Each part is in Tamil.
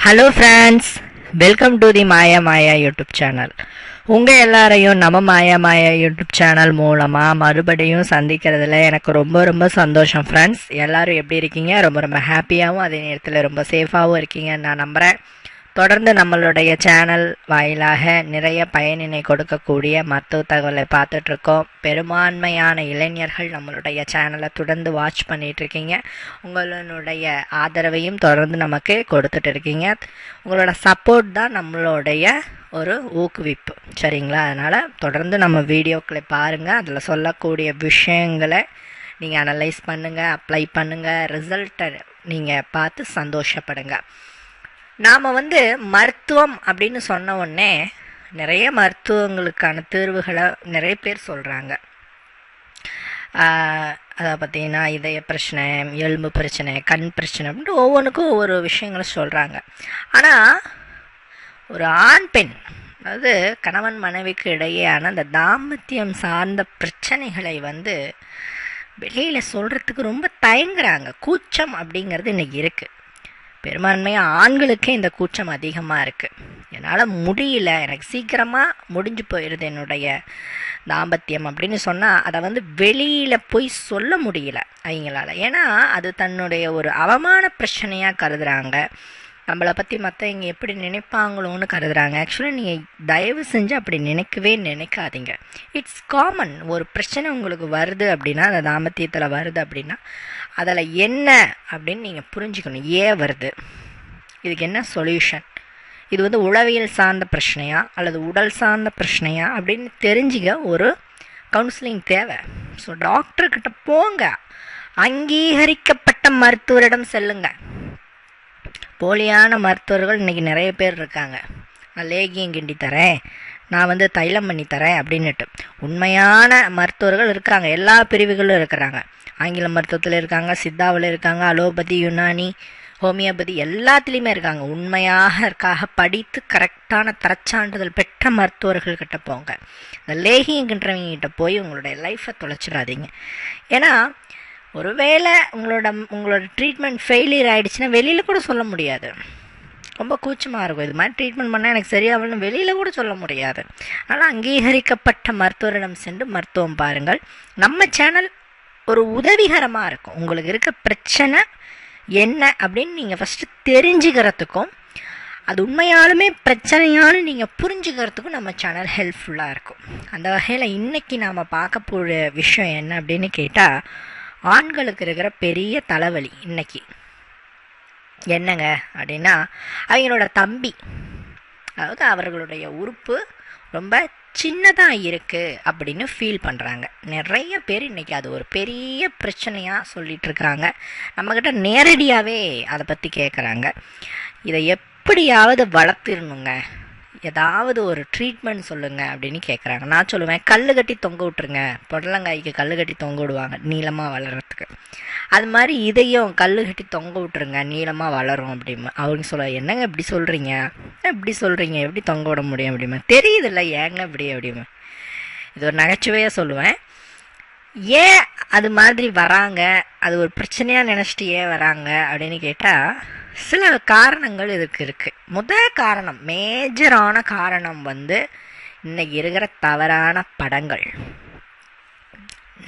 Hello friends, welcome to the Maya Maya YouTube channel. உங்கள் எல்லாரையும் நம்ம மாயா மாயா யூடியூப் சேனல் மூலமாக மறுபடியும் சந்திக்கிறதுல எனக்கு ரொம்ப ரொம்ப சந்தோஷம். ஃப்ரெண்ட்ஸ், எல்லோரும் எப்படி இருக்கீங்க? ரொம்ப ரொம்ப ஹாப்பியாகவும் அதே நேரத்தில் ரொம்ப சேஃபாகவும் இருக்கீங்கன்னு நான் நம்புகிறேன். தொடர்ந்து நம்மளுடைய சேனல் வாயிலாக நிறைய பயனினை கொடுக்கக்கூடிய மருத்துவ தகவலை பார்த்துட்ருக்கோம். பெரும்பான்மையான இளைஞர்கள் நம்மளுடைய சேனலை தொடர்ந்து வாட்ச் பண்ணிகிட்ருக்கீங்க. உங்களுடைய ஆதரவையும் தொடர்ந்து நமக்கு கொடுத்துட்டு இருக்கீங்க. உங்களோட சப்போர்ட் தான் நம்மளுடைய ஒரு ஊக்குவிப்பு, சரிங்களா? அதனால் தொடர்ந்து நம்ம வீடியோக்களை பாருங்கள். அதில் சொல்லக்கூடிய விஷயங்களை நீங்கள் அனலைஸ் பண்ணுங்கள், அப்ளை பண்ணுங்கள், ரிசல்ட்டை நீங்கள் பார்த்து சந்தோஷப்படுங்க. நாம் மருத்துவம் அப்படின்னு சொன்ன உடனே நிறைய மருத்துவங்களுக்கான தீர்வுகளை நிறைய பேர் சொல்கிறாங்க. அதை பார்த்திங்கன்னா இதய பிரச்சனை, எலும்பு பிரச்சனை, கண் பிரச்சனை அப்படின்ட்டு ஒவ்வொன்றுக்கும் ஒவ்வொரு விஷயங்களை சொல்கிறாங்க. ஆனால் ஒரு ஆண் பெண், அதாவது கணவன் மனைவிக்கு இடையேயான அந்த தாம்பத்தியம் சார்ந்த பிரச்சனைகளை வெளியில் சொல்கிறதுக்கு ரொம்ப தயங்குறாங்க. கூச்சம் அப்படிங்கிறது இன்றைக்கி இருக்குது. பெரும்பான்மையாக ஆண்களுக்கே இந்த கூச்சம் அதிகமாக இருக்குது. என்னால் முடியல, எனக்கு சீக்கிரமாக முடிஞ்சு போயிடுது என்னுடைய தாம்பத்தியம் அப்படின்னு சொன்னால் அதை வெளியில் போய் சொல்ல முடியல அவங்களால. ஏன்னா அது தன்னுடைய ஒரு அவமான பிரச்சனையாக கருதுகிறாங்க. நம்மளை பற்றி மற்றவங்க எப்படி நினைப்பாங்களோன்னு கருதுகிறாங்க. ஆக்சுவலாக நீங்கள் தயவு செஞ்சு அப்படி நினைக்கவே நினைக்காதீங்க. It's common. ஒரு பிரச்சனை உங்களுக்கு வருது அப்படின்னா, அந்த தாம்பத்தியத்தில் வருது அப்படின்னா அதில் என்ன அப்படின்னு நீங்கள் புரிஞ்சுக்கணும். ஏன் வருது, இதுக்கு என்ன சொல்யூஷன், இது உளவியல் சார்ந்த பிரச்சனையா அல்லது உடல் சார்ந்த பிரச்சனையா அப்படின்னு தெரிஞ்சுக்க ஒரு கவுன்சிலிங் தேவை. ஸோ டாக்டர்கிட்ட போங்க, அங்கீகரிக்கப்பட்ட மருத்துவரிடம் செல்லுங்க. போலியான மருத்துவர்கள் இன்றைக்கி நிறைய பேர் இருக்காங்க. நான் லேகியம் கிண்டி தரேன், நான் தைலம் பண்ணி தரேன் அப்படின்னுட்டு. உண்மையான மருத்துவர்கள் இருக்காங்க, எல்லா பிரிவுகளும் இருக்கிறாங்க. ஆங்கில மருத்துவத்தில் இருக்காங்க, சித்தாவில் இருக்காங்க, அலோபதி, யுனானி, ஹோமியோபதி எல்லாத்துலேயுமே இருக்காங்க. உண்மையாக படித்து கரெக்டான தரச்சான்றிதழ் பெற்ற மருத்துவர்கள்கிட்ட போங்க. இந்த லேகியங்கின்றவங்கிட்ட போய் உங்களுடைய லைஃப்பை தொலைச்சிடாதீங்க. ஏன்னா ஒருவேளை உங்களோட ட்ரீட்மெண்ட் ஃபெயிலியர் ஆகிடுச்சுன்னா வெளியில் கூட சொல்ல முடியாது. ரொம்ப கூச்சமாக இருக்கும். இது மாதிரி ட்ரீட்மெண்ட் பண்ணால் எனக்கு சரியாகலன்னு வெளியில் கூட சொல்ல முடியாது. அதனால் அங்கீகரிக்கப்பட்ட மருத்துவரிடம் சென்று மருத்துவம் பாருங்கள். நம்ம சேனல் ஒரு உதவிகரமாக இருக்கும். உங்களுக்கு இருக்க பிரச்சனை என்ன அப்படின்னு நீங்கள் ஃபஸ்ட்டு தெரிஞ்சுக்கிறதுக்கும், அது உண்மையாலுமே பிரச்சனையானு நீங்கள் புரிஞ்சுக்கிறதுக்கும் நம்ம சேனல் ஹெல்ப்ஃபுல்லாக இருக்கும். அந்த வகையில் இன்றைக்கி நாம் பார்க்க போகிற விஷயம் என்ன அப்படின்னு கேட்டால், ஆண்களுக்கு இருக்கிற பெரிய தலைவலி இன்றைக்கி என்னங்க அப்படின்னா, அவங்களோட தம்பி, அதாவது அவர்களுடைய உறுப்பு ரொம்ப சின்னதாக இருக்குது அப்படின்னு ஃபீல் பண்ணுறாங்க. நிறைய பேர் இன்றைக்கி அது ஒரு பெரிய பிரச்சனையாக சொல்லிகிட்ருக்குறாங்க. நம்மக்கிட்ட நேரடியாகவே அதை பற்றி கேட்குறாங்க. இதை எப்படியாவது வளர்த்திடணுங்க, ஏதாவது ஒரு ட்ரீட்மெண்ட் சொல்லுங்கள் அப்படின்னு கேட்குறாங்க. நான் சொல்லுவேன், கல் கட்டி தொங்க விட்ருங்க. புடலங்காய்க்கு கல் கட்டி தொங்க விடுவாங்க நீளமாக வளர்கிறதுக்கு. அது மாதிரி இதையும் கல் கட்டி தொங்க விட்ருங்க, நீளமாக வளரும் அப்படிமா. அவங்க சொல்ல, என்னங்க இப்படி சொல்கிறீங்க, எப்படி சொல்கிறீங்க, எப்படி தொங்க விட முடியும் அப்படிமா. தெரியுதில்ல ஏங்க இப்படி அப்படிமா. இது ஒரு நகைச்சுவையாக சொல்லுவேன். ஏன் அது மாதிரி வராங்க, அது ஒரு பிரச்சனையாக நினச்சிட்டு ஏன் வராங்க அப்படின்னு கேட்டால், சில காரணங்கள் இதுக்கு இருக்குது. முதல் காரணம், மேஜரான காரணம் இன்னைக்கு இருக்கிற தவறான படங்கள்.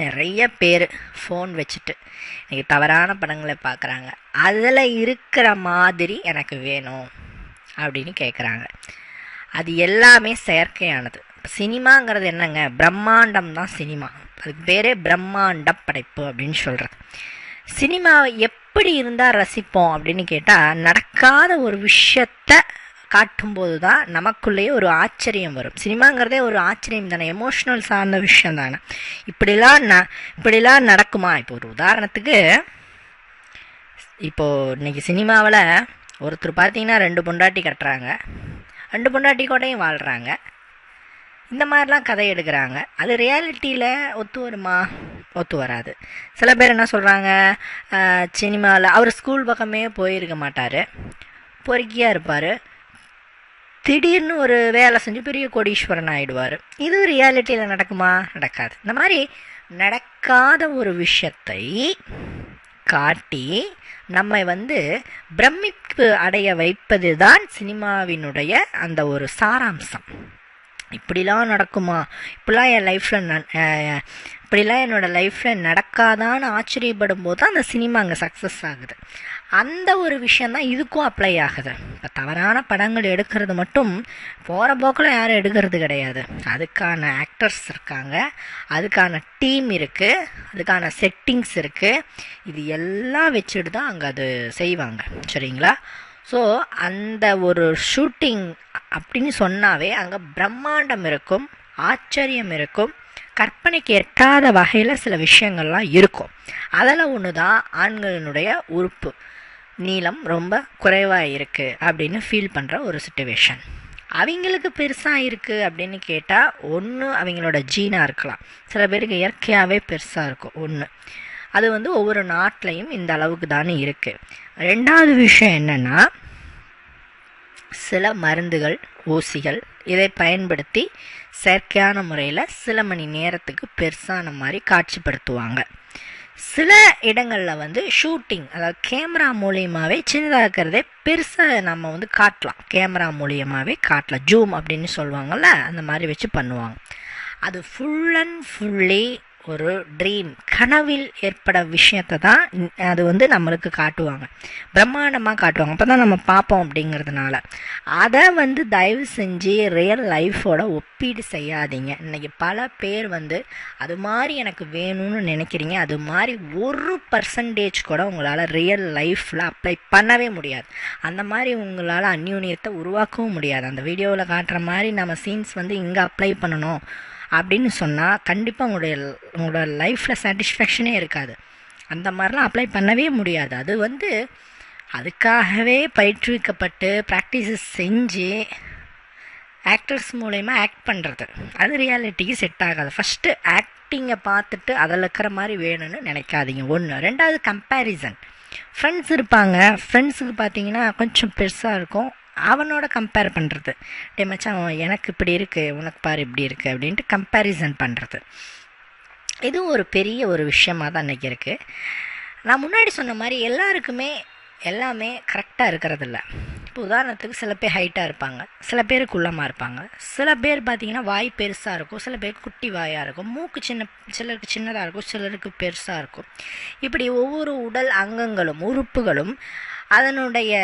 நிறைய பேர் ஃபோன் வச்சுட்டு இன்றைக்கி தவறான படங்களை பார்க்குறாங்க. அதில் இருக்கிற மாதிரி எனக்கு வேணும் அப்படின்னு கேட்குறாங்க. அது எல்லாமே செயற்கையானது. சினிமாங்கிறது என்னங்க, பிரம்மாண்டம் தான் சினிமா. அதுக்கு பேரே பிரம்மாண்ட படைப்பு அப்படின்னு சொல்கிறது. சினிமாவை எப்படி இருந்தால் ரசிப்போம் அப்படின்னு கேட்டால், நடக்காத ஒரு விஷயத்தை காட்டும்போது தான் நமக்குள்ளேயே ஒரு ஆச்சரியம் வரும். சினிமாங்கிறதே ஒரு ஆச்சரியம் தானே, எமோஷ்னல் சார்ந்த விஷயம் தானே. இப்படிலாம் நடக்குமா? இப்போ ஒரு உதாரணத்துக்கு, இப்போது இன்றைக்கி சினிமாவில் ஒருத்தர் பார்த்தீங்கன்னா 2 பொண்டாட்டி கட்டுறாங்க, 2 பொண்டாட்டி கூடயும் வாழ்கிறாங்க. இந்த மாதிரிலாம் கதை எடுக்கிறாங்க. அது ரியாலிட்டியில் ஒத்து வருமா? ஒத்து வராது. சில பேர் என்ன சொல்கிறாங்க, சினிமாவில் அவர் ஸ்கூல் பக்கமே போயிருக்க மாட்டார், பொறுக்கியாக இருப்பார், திடீர்னு ஒரு வேலை செஞ்சு பெரிய கோடீஸ்வரன் ஆகிடுவார். இது ரியாலிட்டியில் நடக்குமா? நடக்காது. இந்த மாதிரி நடக்காத ஒரு விஷயத்தை காட்டி நம்மை பிரமிப்பு அடைய வைப்பது தான் சினிமாவினுடைய அந்த ஒரு சாராம்சம். இப்படிலாம் நடக்குமா, இப்படிலாம் என் லைஃப்பில் இப்படிலாம் என்னோடய லைஃப்பில் நடக்காதான்னு ஆச்சரியப்படும் போது தான் அந்த சினிமா அங்கே சக்ஸஸ் ஆகுது. அந்த ஒரு விஷயந்தான் இதுக்கும் அப்ளை ஆகுது. இப்போ தவறான படங்கள் எடுக்கிறது மட்டும் போகிற போக்கில் யாரும் எடுக்கிறது கிடையாது. அதுக்கான ஆக்டர்ஸ் இருக்காங்க, அதுக்கான டீம் இருக்குது, அதுக்கான செட்டிங்ஸ் இருக்குது. இது எல்லாம் வச்சுட்டு தான் அங்கே அது செய்வாங்க. சரிங்களா? ஸோ அந்த ஒரு ஷூட்டிங் அப்படின்னு சொன்னாவே அங்கே பிரம்மாண்டம் இருக்கும், ஆச்சரியம் இருக்கும், கற்பனைக்கு எட்டாத வகையில் சில விஷயங்கள்லாம் இருக்கும். அதில் ஒன்று தான் ஆண்களினுடைய உறுப்பு நீளம் ரொம்ப குறைவாக இருக்குது அப்படின்னு ஃபீல் பண்ணுற ஒரு சிச்சுவேஷன். அவங்களுக்கு பெருசாக இருக்குது அப்படின்னு கேட்டால் ஒன்று அவங்களோட ஜீனாக இருக்கலாம், சில பேருக்கு இயற்கையாகவே பெருசாக இருக்கும் ஒன்று. அது ஒவ்வொரு நாட்டிலையும் இந்த அளவுக்கு தானே இருக்குது. ரெண்டாவது விஷயம் என்னென்னா, சில மருந்துகள், ஊசிகள் இதை பயன்படுத்தி செயற்கையான முறையில் சில மணி நேரத்துக்கு பெருசான மாதிரி காட்சிப்படுத்துவாங்க. சில இடங்களில் ஷூட்டிங், அதாவது கேமரா மூலியமாகவே சின்னதாக இருக்கிறதே பெருசாக நம்ம காட்டலாம், கேமரா மூலியமாகவே காட்டலாம், ஜூம் அப்படின்னு சொல்லுவாங்கள்ல, அந்த மாதிரி வச்சு பண்ணுவாங்க. அது ஃபுல் அண்ட் ஃபுல்லி ஒரு ட்ரீம், கனவில் ஏற்பட விஷயத்தை தான் அது நம்மளுக்கு காட்டுவாங்க, பிரம்மாண்டமாக காட்டுவாங்க. அப்போ தான் நம்ம பார்ப்போம். அப்படிங்கிறதுனால அதை தயவு செஞ்சு ரியல் லைஃபோட ஒப்பீடு செய்யாதீங்க. இன்றைக்கி பல பேர் அது மாதிரி எனக்கு வேணும்னு நினைக்கிறீங்க, அது மாதிரி 1% கூட உங்களால் ரியல் லைஃப்பில் அப்ளை பண்ணவே முடியாது. அந்த மாதிரி உங்களால் அந்யூன்யத்தை உருவாக்கவும் முடியாது. அந்த வீடியோவில் காட்டுற மாதிரி நம்ம சீன்ஸ் இங்கே அப்ளை பண்ணணும் அப்படின்னு சொன்னால் கண்டிப்பாக உங்களோட லைஃப்பில் சாட்டிஸ்ஃபேக்ஷனே இருக்காது. அந்த மாதிரிலாம் அப்ளை பண்ணவே முடியாது. அது அதுக்காகவே பயிற்றுவிக்கப்பட்டு ப்ராக்டிஸஸ் செஞ்சு ஆக்டர்ஸ் மூலயமா ஆக்ட் பண்ணுறது, அது ரியாலிட்டிக்கு செட் ஆகாது. ஃபஸ்ட்டு ஆக்டிங்கை பார்த்துட்டு அதில் இருக்கிற மாதிரி வேணும்னு நினைக்காதீங்க. ஒன்று. ரெண்டாவது, கம்பேரிசன். ஃப்ரெண்ட்ஸ் இருப்பாங்க, ஃப்ரெண்ட்ஸுக்கு பார்த்தீங்கன்னா கொஞ்சம் பெருசாக இருக்கும், அவனோட கம்பேர் பண்ணுறது, டே மச்சான் எனக்கு இப்படி இருக்குது, உனக்கு பாரு இப்படி இருக்குது அப்படின்ட்டு கம்பேரிசன் பண்ணுறது. இது ஒரு பெரிய ஒரு விஷயமாக தான் இன்றைக்கி இருக்குது. நான் முன்னாடி சொன்ன மாதிரி எல்லாருக்குமே எல்லாமே கரெக்டாக இருக்கிறதில்ல. இப்போ உதாரணத்துக்கு சில பேர் ஹைட்டாக இருப்பாங்க, சில பேர் குள்ளமாக இருப்பாங்க, சில பேர் பார்த்திங்கன்னா வாய் பெருசாக இருக்கும், சில பேருக்கு குட்டி வாயாக இருக்கும், மூக்கு சிலருக்கு சின்னதாக இருக்கும், சிலருக்கு பெருசாக இருக்கும். இப்படி ஒவ்வொரு உடல் அங்கங்களும் உறுப்புகளும் அதனுடைய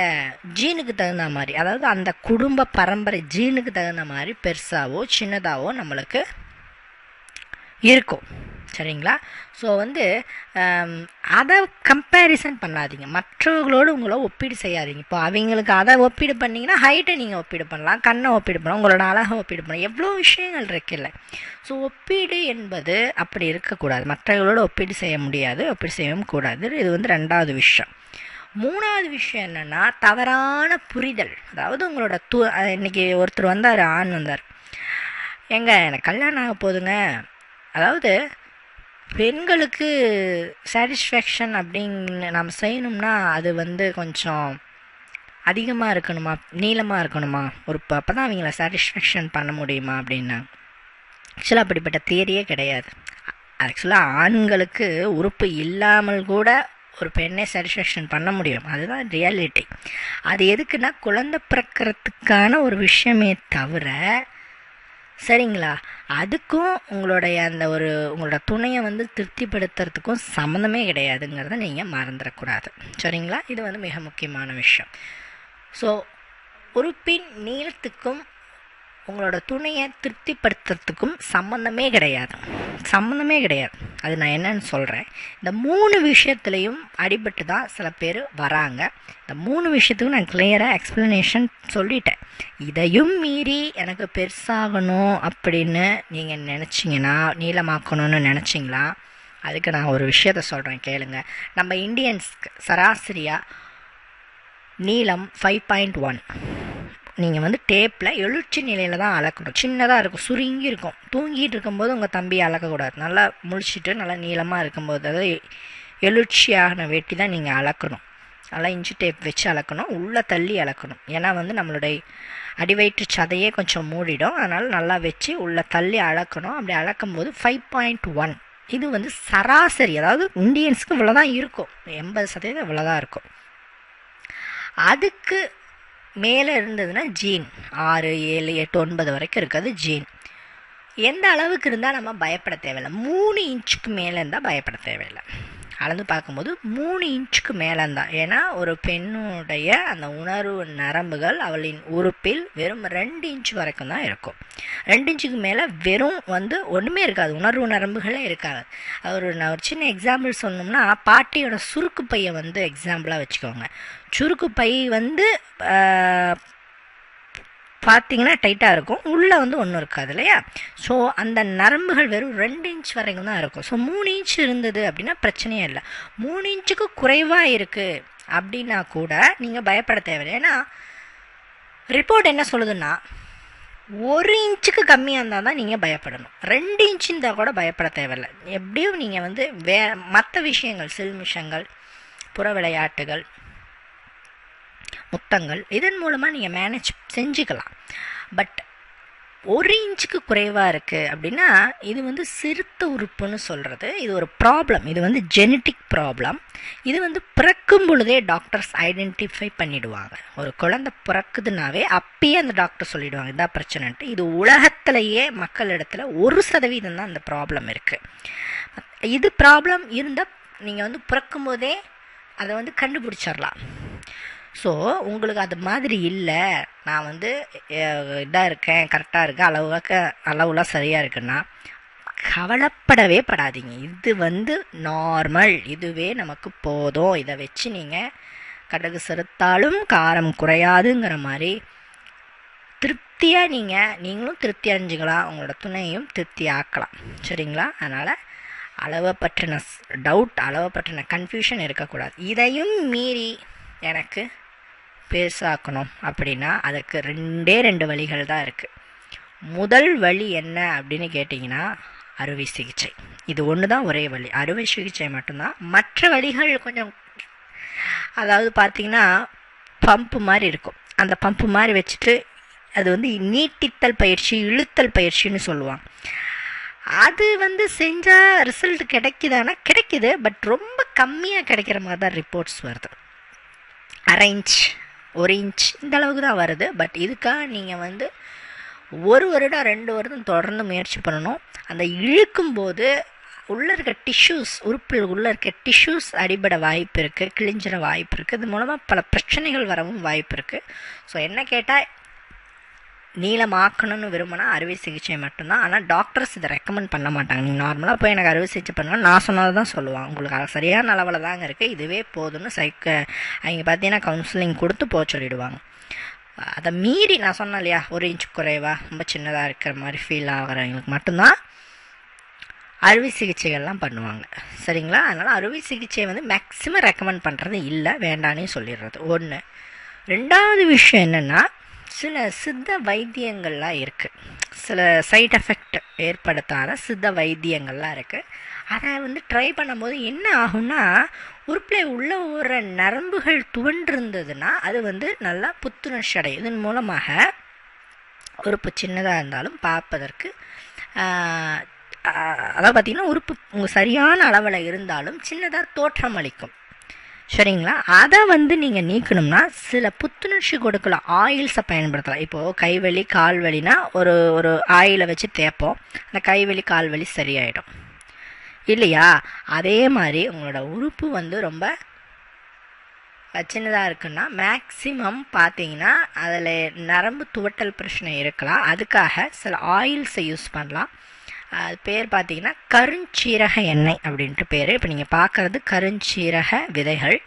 ஜீனுக்கு தகுந்த மாதிரி, அதாவது அந்த குடும்ப பரம்பரை ஜீனுக்கு தகுந்த மாதிரி பெருசாவோ சின்னதாகவோ நம்மளுக்கு இருக்கும். சரிங்களா? ஸோ அதை கம்பேரிசன் பண்ணாதீங்க, மற்றவர்களோடு உங்களை ஒப்பீடு செய்யாதீங்க. இப்போ அவங்களுக்கு அதை ஒப்பீடு பண்ணிங்கன்னா ஹைட்டை நீங்கள் ஒப்பீடு பண்ணலாம், கண்ணை ஒப்பீடு பண்ணலாம், உங்களோட அழகை ஒப்பீடு பண்ணலாம், எவ்வளோ விஷயங்கள் இருக்குல்ல. ஸோ ஒப்பீடு என்பது அப்படி இருக்கக்கூடாது, மற்றவர்களோடு ஒப்பீடு செய்ய முடியாது, ஒப்பீடு செய்யவும் கூடாது. இது ரெண்டாவது விஷயம். மூணாவது விஷயம் என்னென்னா, தவறான புரிதல். அதாவது உங்களோட இன்றைக்கி ஒருத்தர் வந்தார், ஆண் வந்தார், எனக்கு கல்யாணம் ஆக போதுங்க, அதாவது பெண்களுக்கு சாட்டிஸ்ஃபேக்ஷன் அப்படின்னு நம்ம செய்யணும்னா அது கொஞ்சம் அதிகமாக இருக்கணுமா, நீளமாக இருக்கணுமா ஒரு அப்போ தான் அவங்கள சாட்டிஸ்ஃபேக்ஷன் பண்ண முடியுமா அப்படின்னா, ஆக்சுவலாக அப்படிப்பட்ட தியரியே கிடையாது. ஆக்சுவலாக ஆண்களுக்கு உறுப்பு இல்லாமல் கூட ஒரு பெண்ணை சாட்டிஸ்ஃபேக்ஷன் பண்ண முடியும், அதுதான் ரியாலிட்டி. அது எதுக்குன்னா குழந்தை பிறக்கிறதுக்கான ஒரு விஷயமே தவிர, சரிங்களா, அதுக்கும் உங்களுடைய அந்த ஒரு உங்களோட துணையை திருப்திப்படுத்துறதுக்கும் சம்மந்தமே கிடையாதுங்கிறத நீங்கள் மறந்துடக்கூடாது. சரிங்களா? இது மிக முக்கியமான விஷயம். ஸோ உறுப்பின் நீளத்துக்கும் உங்களோட துணையை திருப்திப்படுத்துறதுக்கும் சம்மந்தமே கிடையாது. அது நான் என்னன்னு சொல்கிறேன். இந்த 3 விஷயத்துலேயும் அடிபட்டு தான் சில பேர் வராங்க. இந்த 3 விஷயத்துக்கும் நான் கிளியராக எக்ஸ்ப்ளனேஷன் சொல்லிட்டேன். இதையும் மீறி எனக்கு பெருசாகணும் அப்படின்னு நீங்கள் நினச்சிங்கன்னா, நீளமாக்கணும்னு நினச்சிங்களா, அதுக்கு நான் ஒரு விஷயத்த சொல்கிறேன் கேளுங்க. நம்ம இந்தியன்ஸ்க்கு சராசரியாக நீளம் 5.1. நீங்கள் டேப்பில் எழுச்சி நிலையில் தான் அளக்கணும். சின்னதாக இருக்கும், சுருங்கி இருக்கும். தூங்கிட்டு இருக்கும்போது உங்கள் தம்பியை அளக்கக்கூடாது. நல்லா முழிச்சிட்டு நல்லா நீளமாக இருக்கும்போது, அதாவது எழுச்சியான வேட்டி தான் நீங்கள் அளக்கணும். நல்லா இன்ச்சு டேப் வச்சு அளக்கணும், உள்ளே தள்ளி அளக்கணும். ஏன்னா நம்மளுடைய அடிவயிற்று சதையே கொஞ்சம் மூடிடும், அதனால் நல்லா வச்சு உள்ளே தள்ளி அளக்கணும். அப்படி அளக்கும்போது 5.1 இது வந்து சராசரி, அதாவது இந்தியன்ஸுக்கு இவ்வளோதான் இருக்கும், 80% இவ்வளோதான் இருக்கும். அதுக்கு மேலே இருந்ததுன்னா ஜீன் 6, 7, 8, 9 வரைக்கும் இருக்காது ஜீன். எந்த அளவுக்கு இருந்தால் நம்ம பயப்பட தேவையில்லை, 3 இன்ச்சுக்கு மேலே இருந்தால் பயப்பட தேவையில்லை. அளந்து பார்க்கும்போது 3 இன்ச்சுக்கு மேலே இருந்தால், ஏன்னா ஒரு பெண்ணுடைய அந்த உணர்வு நரம்புகள் அவளின் உறுப்பில் வெறும் 2 இன்ச் வரைக்கும் தான் இருக்கும். 2 இன்ச்சுக்கு மேலே வெறும் வந்து ஒன்றுமே இருக்காது, உணர்வு நரம்புகளே இருக்காது. நான் ஒரு சின்ன எக்ஸாம்பிள் சொன்னோம்னா, பாட்டியோட சுருக்கு பையை வந்து எக்ஸாம்பிளாக வச்சுக்கோங்க. சுருக்கு பை வந்து பார்த்தீங்கன்னா டைட்டாக இருக்கும், உள்ளே வந்து ஒன்றும் இருக்காது இல்லையா. ஸோ அந்த நரம்புகள் வெறும் 2 இன்ச் வரைக்கும் தான் இருக்கும். ஸோ 3 இன்ச் இருந்தது அப்படின்னா பிரச்சனையே இல்லை. 3 இன்ச்சுக்கு குறைவாக இருக்குது அப்படின்னா கூட நீங்கள் பயப்பட தேவையில்லை. ஏன்னா ரிப்போர்ட் என்ன சொல்லுதுன்னா 1 இன்ச்சுக்கு கம்மியாக இருந்தால் தான் நீங்கள் பயப்படணும். 2 இன்ச் இருந்தால் கூட பயப்பட தேவையில்லை. எப்படியும் நீங்கள் வந்து மற்ற விஷயங்கள், சில்மிஷங்கள், புற விளையாட்டுகள், முத்தங்கள், இதன் மூலமாக நீங்கள் மேனேஜ் செஞ்சுக்கலாம். பட் 1 இன்ச்சுக்கு குறைவாக இருக்குது அப்படின்னா இது வந்து சிறுத்த உறுப்புன்னு சொல்கிறது. இது ஒரு ப்ராப்ளம், இது வந்து ஜெனட்டிக் ப்ராப்ளம். இது வந்து பிறக்கும் பொழுதே டாக்டர்ஸ் ஐடென்டிஃபை பண்ணிவிடுவாங்க. ஒரு குழந்தை பிறக்குதுனாவே அப்பயே அந்த டாக்டர் சொல்லிவிடுவாங்க இதான் பிரச்சனைன்ட்டு. இது உலகத்திலேயே மக்களிடத்தில் 1% தான் இந்த ப்ராப்ளம் இருக்குது. இது ப்ராப்ளம் இருந்தால் நீங்கள் வந்து பிறக்கும்போதே அதை வந்து கண்டுபிடிச்சிடலாம். ஸோ உங்களுக்கு அது மாதிரி இல்லை, நான் வந்து இதாக இருக்கேன், கரெக்டாக இருக்கேன், அளவுலாம் சரியாக இருக்குன்னா கவலைப்படவே படாதீங்க. இது வந்து நார்மல், இதுவே நமக்கு போதும், இதை வச்சு நீங்கள் கடுகு செலுத்தாலும் காரம் குறையாதுங்கிற மாதிரி திருப்தியாக நீங்களும் திருப்தி அடைஞ்சிக்கலாம், உங்களோட துணையும் திருப்தி ஆக்கலாம். சரிங்களா? அதனால் அளவை பற்றின டவுட், அளவை பற்றின கன்ஃபியூஷன் இருக்கக்கூடாது. இதையும் மீறி எனக்கு பேசாக்கணும் அப்படின்னா அதுக்கு 2 வழிகள் தான் இருக்குது. முதல் வழி என்ன அப்படின்னு கேட்டிங்கன்னா அறுவை சிகிச்சை. இது ஒன்று தான் ஒரே வழி, அறுவை சிகிச்சை மட்டும்தான். மற்ற வழிகள் கொஞ்சம், அதாவது பார்த்திங்கன்னா பம்பு மாதிரி இருக்கும், அந்த பம்பு மாதிரி வச்சுட்டு அது வந்து நீட்டித்தல் பயிற்சி, இழுத்தல் பயிற்சின்னு சொல்லுவாங்க. அது வந்து செஞ்சால் ரிசல்ட் கிடைக்குதானா கிடைக்குது, பட் ரொம்ப கம்மியாக கிடைக்கிற மாதிரி தான் ரிப்போர்ட்ஸ் வருது. 1/2 இன்ச் 1 இன்ச் இந்த அளவுக்கு தான் வருது. பட் இதுக்காக நீங்கள் வந்து 1 வருடம் 2 வருடம் தொடர்ந்து முயற்சி பண்ணணும். அந்த இழுக்கும்போது உள்ளே இருக்க டிஷ்யூஸ், உறுப்பில் உள்ளே இருக்க டிஷ்யூஸ் அடிபட வாய்ப்பு இருக்குது, கிழிஞ்சிட வாய்ப்பு இருக்குது. இது மூலமாக பல பிரச்சனைகள் வரவும் வாய்ப்பு இருக்குது. ஸோ என்ன கேட்டால் நீளமாக்கணும்னு விரும்பினா அறுவை சிகிச்சை மட்டும்தான். ஆனால் டாக்டர்ஸ் இதை ரெக்கமெண்ட் பண்ண மாட்டாங்க. நீங்கள் நார்மலாக போய் எனக்கு அறுவை சிகிச்சை பண்ணால் நான் சொன்னது தான் சொல்லுவாங்க, உங்களுக்கு சரியான அளவில் தாங்க இருக்குது, இதுவே போதும்னு அவங்க பார்த்தீங்கன்னா கவுன்சிலிங் கொடுத்து போக சொல்லிவிடுவாங்க. அதை மீறி நான் சொன்னேன் இல்லையா, 1 இன்ச் குறைவாக ரொம்ப சின்னதாக இருக்கிற மாதிரி ஃபீல் ஆகிறவங்களுக்கு மட்டும்தான் அறுவை சிகிச்சைகள்லாம் பண்ணுவாங்க. சரிங்களா? அதனால் அறுவை சிகிச்சையை வந்து மேக்ஸிமம் ரெக்கமெண்ட் பண்ணுறது இல்லை, வேண்டானே சொல்லிடுறது ஒன்று. 2வது விஷயம் என்னென்னா, சில சித்த வைத்தியங்கள்லாம் இருக்குது, சில சைட் எஃபெக்ட் ஏற்படுத்தாத சித்த வைத்தியங்கள்லாம் இருக்குது. அதை வந்து ட்ரை பண்ணும்போது என்ன ஆகும்னா, உறுப்பில் உள்ள ஒரு நரம்புகள் துவண்டிருந்ததுன்னா அது வந்து நல்லா புத்துணர்ச்சி அடையும். இதன் மூலமாக உறுப்பு சின்னதாக இருந்தாலும் பார்ப்பதற்கு, அதாவது பார்த்திங்கன்னா உறுப்பு உங்கள் சரியான அளவில் இருந்தாலும் சின்னதாக தோற்றம் அளிக்கும். சரிங்களா? அதை வந்து நீங்கள் நீக்கணும்னா சில புத்துணர்ச்சி கொடுக்கலாம் ஆயில்ஸை பயன்படுத்தலாம். இப்போது கைவலி கால் வலினா ஒரு ஆயிலை வச்சு தேய்ப்போம், அந்த கைவலி கால் வலி சரியாயிடும் இல்லையா? அதே மாதிரி உங்களோட உறுப்பு வந்து ரொம்ப சின்னதாக இருக்குன்னா மேக்ஸிமம் பார்த்தீங்கன்னா அதில் நரம்பு துவட்டல் பிரச்சனை இருக்கலாம். அதுக்காக சில ஆயில்ஸை யூஸ் பண்ணலாம். அது பேர் பார்த்தீங்கன்னா கருஞ்சீரக எண்ணெய் அப்படின்ட்டு பேர். இப்போ நீங்கள் பார்க்குறது கருஞ்சீரக விதைகள்.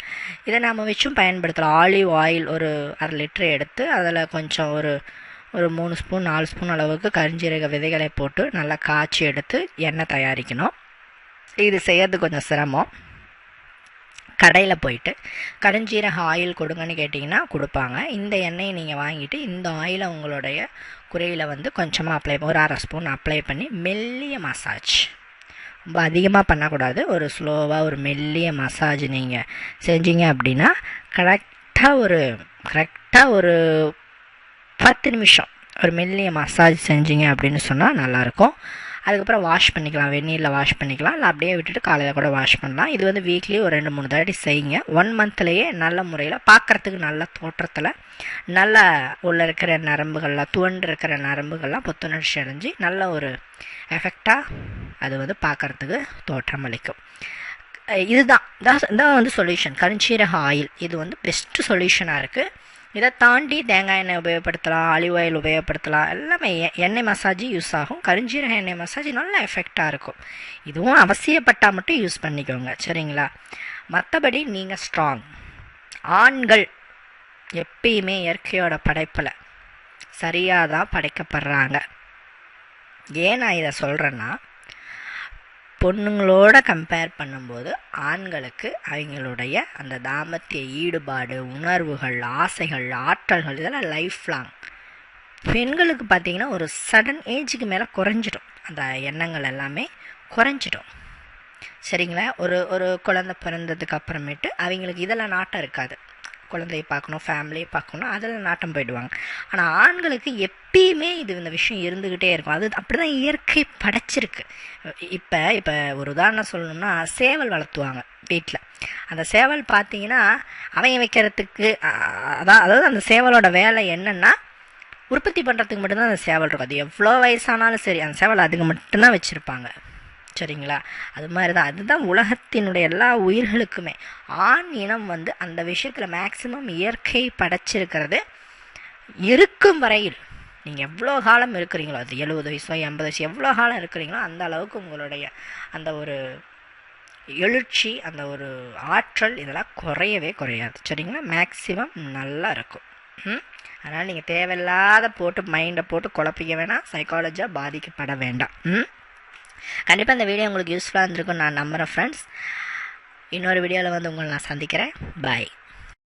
இதை நாம் வச்சும் பயன்படுத்தலாம். ஆலிவ் ஆயில் ஒரு 1/2 லிட்டர் எடுத்து அதில் கொஞ்சம் ஒரு 3 ஸ்பூன் 4 ஸ்பூன் அளவுக்கு கருஞ்சீரக விதைகளை போட்டு நல்லா காய்ச்சி எடுத்து எண்ணெய் தயாரிக்கணும். இது செய்யறது கொஞ்சம் சிரமம். கடையில் போயிட்டு கருஞ்சீரக ஆயில் கொடுங்கன்னு கேட்டிங்கன்னா கொடுப்பாங்க. இந்த எண்ணெயை நீங்கள் வாங்கிட்டு இந்த ஆயிலை உங்களுடைய குறையில் வந்து கொஞ்சமாக அப்ளை, ஒரு 1/2 ஸ்பூன் அப்ளை பண்ணி மெல்லிய மசாஜ், ரொம்ப அதிகமாக பண்ணக்கூடாது, ஒரு ஸ்லோவாக ஒரு மெல்லிய மசாஜ் நீங்கள் செஞ்சீங்க அப்படின்னா கரெக்டாக ஒரு 10 நிமிஷம் ஒரு மெல்லிய மசாஜ் செஞ்சீங்க அப்படின்னு சொன்னால் நல்லாயிருக்கும். அதுக்கப்புறம் வாஷ் பண்ணிக்கலாம், வெந்நீரில் வாஷ் பண்ணிக்கலாம், இல்லை அப்படியே விட்டுட்டு காலையில் கூட வாஷ் பண்ணலாம். இது வந்து வீக்லி ஒரு 2-3 தடவை செய்யுங்க. 1 மந்த்லேயே நல்ல முறையில் பார்க்குறதுக்கு நல்ல தோற்றத்தில் நல்லா உள்ள இருக்கிற நரம்புகள்லாம் துவண்டு இருக்கிற நரம்புகள்லாம் புத்துணர்ச்சி அடைஞ்சு நல்ல ஒரு எஃபெக்டாக அது வந்து பார்க்குறதுக்கு தோற்றம் அளிக்கும். இதுதான் வந்து சொல்யூஷன். கருஞ்சீரக ஆயில் இது வந்து பெஸ்ட்டு சொல்யூஷனாக இருக்குது. இதை தாண்டி தேங்காய் எண்ணெய் உபயோகப்படுத்தலாம், ஆலிவ் ஆயில் உபயோகப்படுத்தலாம், எல்லாமே எண்ணெய் மசாஜ் யூஸ் ஆகும். கருஞ்சீரக எண்ணெய் மசாஜ் நல்ல எஃபெக்டாக இருக்கும். இதுவும் அவசியப்பட்டால் மட்டும் யூஸ் பண்ணிக்கோங்க, சரிங்களா? மற்றபடி நீங்கள் ஸ்ட்ராங். ஆண்கள் எப்பயுமே இயற்கையோட படைப்பில் சரியாக தான் படைக்கப்படுறாங்க. ஏன் நான் இதை சொல்கிறேன்னா, பொண்ணுங்களோட கம்பேர் பண்ணும்போது ஆண்களுக்கு அவங்களுடைய அந்த தாம்பத்திய ஈடுபாடு, உணர்வுகள், ஆசைகள், ஆற்றல்கள் இதெல்லாம் லைஃப் லாங். பெண்களுக்கு பார்த்திங்கன்னா ஒரு சடன் ஏஜுக்கு மேலே குறைஞ்சிடும், அந்த எண்ணங்கள் எல்லாமே குறைஞ்சிடும், சரிங்களா? ஒரு குழந்தை பிறந்ததுக்கு அப்புறமேட்டு அவங்களுக்கு இதெல்லாம் நாட்டம் இருக்காது. குழந்தையை பார்க்கணும், ஃபேமிலியை பார்க்கணும், அதில் நாட்டம் போயிடுவாங்க. ஆனால் ஆண்களுக்கு எப்பயுமே இந்த விஷயம் இருந்துக்கிட்டே இருக்கும். அது அப்படி தான் இயற்கை படைச்சிருக்கு. இப்போ ஒரு உதாரணம் சொல்லணும்னா, சேவல் வளர்த்துவாங்க வீட்டில். அந்த சேவல் பார்த்தீங்கன்னா அவங்க வைக்கிறதுக்கு அதாவது அந்த சேவலோட வேலை என்னென்னா உற்பத்தி பண்ணுறதுக்கு மட்டும்தான் அந்த சேவல் இருக்கும். அது எவ்வளோ வயசானாலும் சரி அந்த சேவல் அதுக்கு மட்டும்தான் வச்சுருப்பாங்க, சரிங்களா? அது மாதிரி தான், அதுதான் உலகத்தினுடைய எல்லா உயிர்களுக்குமே. ஆண் இனம் வந்து அந்த விஷயத்தில் மேக்சிமம் இயற்கை படைச்சிருக்கிறது. இருக்கும் வரையில் நீங்கள் எவ்வளோ காலம் இருக்கிறீங்களோ, அது 70 வயசோ 80 வயசு எவ்வளோ காலம் இருக்கிறீங்களோ அந்த அளவுக்கு உங்களுடைய அந்த ஒரு எழுச்சி, அந்த ஒரு ஆற்றல் இதெல்லாம் குறையவே குறையாது, சரிங்களா? மேக்சிமம் நல்லா இருக்கும். அதனால் நீங்கள் தேவையில்லாத மைண்டை போட்டு குழப்பிக்க வேணாம், சைக்காலஜியாக பாதிக்கப்பட வேண்டாம். கண்டிப்பாக இந்த வீடியோ உங்களுக்கு யூஸ்ஃபுல்லாக இருந்திருக்கும் நான் நம்புகிறேன் ஃப்ரெண்ட்ஸ். இன்னொரு வீடியோவில் வந்து உங்களை நான் சந்திக்கிறேன். பாய்.